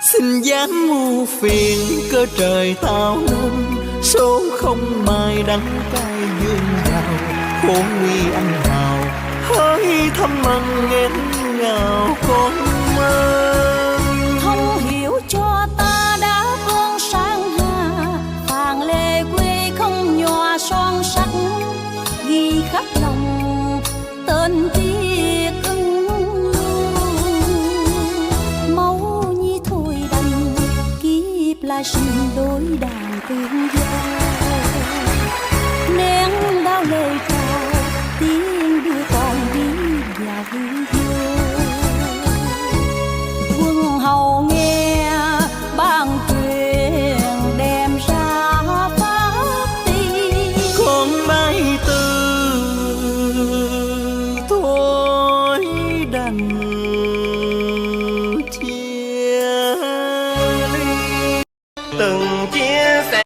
xin dám mưu phiền cơ trời tạo nên số không mai đắng cay dương vào khổ nguy anh hào hỡi thăm mặn nghẹn ngào con mơ thông hiểu cho ta đã vương sang hà vàng lệ quê không nhòa son sắc ghi khắc lòng tên tiếc máu nhi thôi đành kiếp là sinh đôi đàn tương giao nén đau lời chào tiếng đưa con đi vào hương vô quân hầu nghe ban truyền đem ra phát tin con mãi từ thôi đành chia ly từng chia sẻ